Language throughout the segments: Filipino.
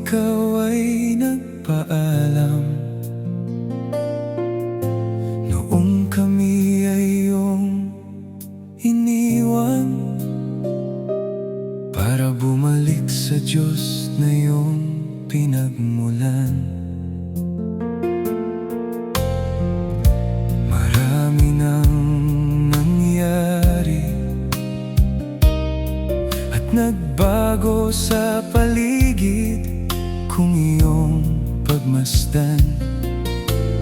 ikaw ay nagpaalam, noong kami ay iyong iniwan, para bumalik sa Diyos na iyong pinagmulan. Marami nang nangyari at nagbago sa paligid kung iyong pagmasdan,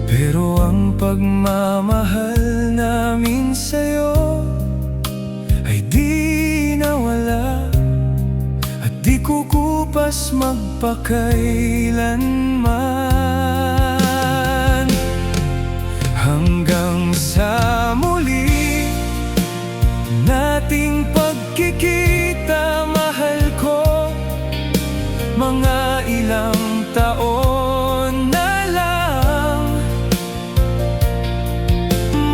pero ang pagmamahal namin sa'yo ay di nawala at di kukupas magpakailanman. Hanggang sa muli nating pagkikita, mahal ko, mga ilang taon na lang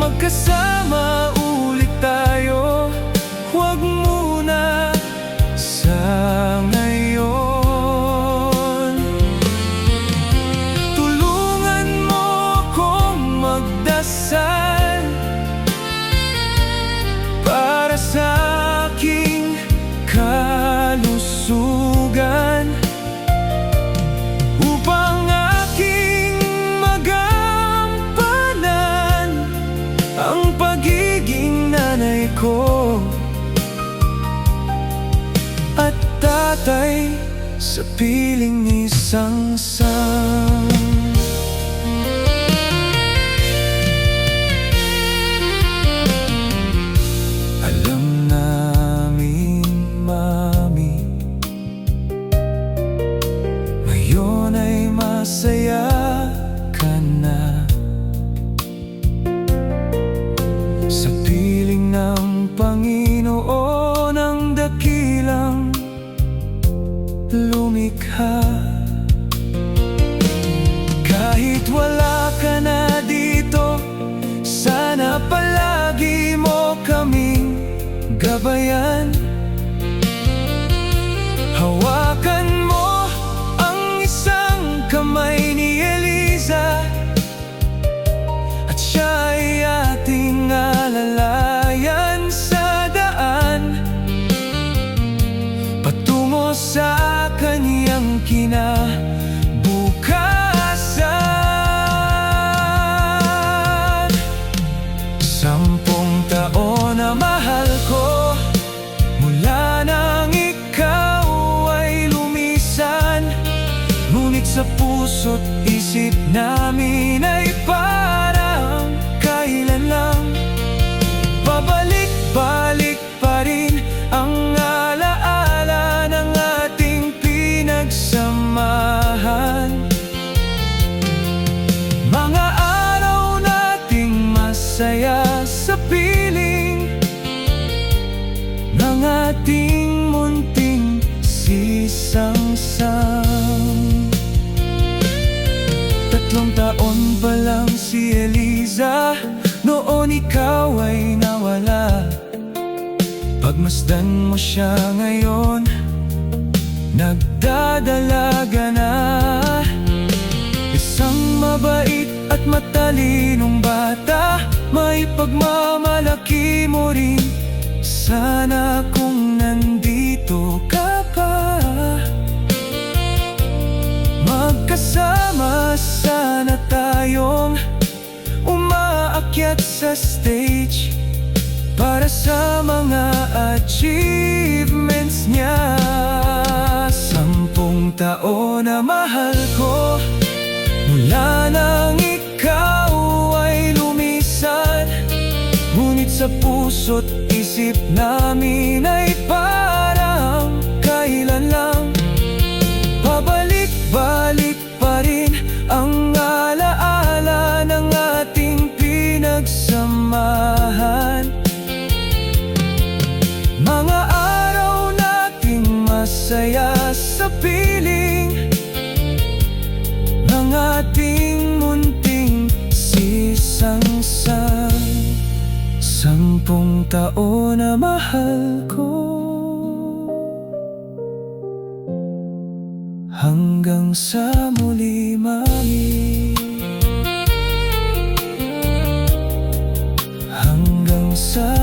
magkasama ulit tayo. Huwag muna sa ngayon. Tulungan mo akong magdasal para sa aking kalusugan, upang aking magampanan ang pagiging nanay ko at tatay sa piling ni Sangsang. Alam namin, Mami, ngayon ay masaya ka na sa piling ng Panginoon, ang dakilang lumikha. Kahit wala ka na dito, sana palagi mo kaming gabayan. Hawakan mo ang isang kamay ni Eliza at siya ay ating alalayan sa daan patungo sa kanyang kinabukasan. 10 taon na mahal ko, mula nang ikaw ay lumisan, ngunit sa puso't isip namin ay parang kailan lang. Pabalik-balik pa rin ang alaala ng ating pinagsamahan, mga araw nating masaya sa piling ng ating munting si Sangsang. 3 taon pa lang si Eliza noon ikaw ay nawala. Pagmasdan mo siya ngayon, nagdadalaga na. Isang mabait at matalinong bata, may pagmamalaki mo rin. Sana kung nandito ka pa, magkasama sana tayong umaakyat sa stage para sa mga achievements niya. 10 taon na mahal ko, mula nang ikaw ay lumisan, ngunit sa puso't isip namin ay parang kailan lang. Pabalik-balik pa rin ang alaala ng ating pinagsamahan, mga araw nating masaya sa piling ng ating munting si Sangsang. 10 taon na mahal ko, hanggang sa muli, Mami. Hanggang sa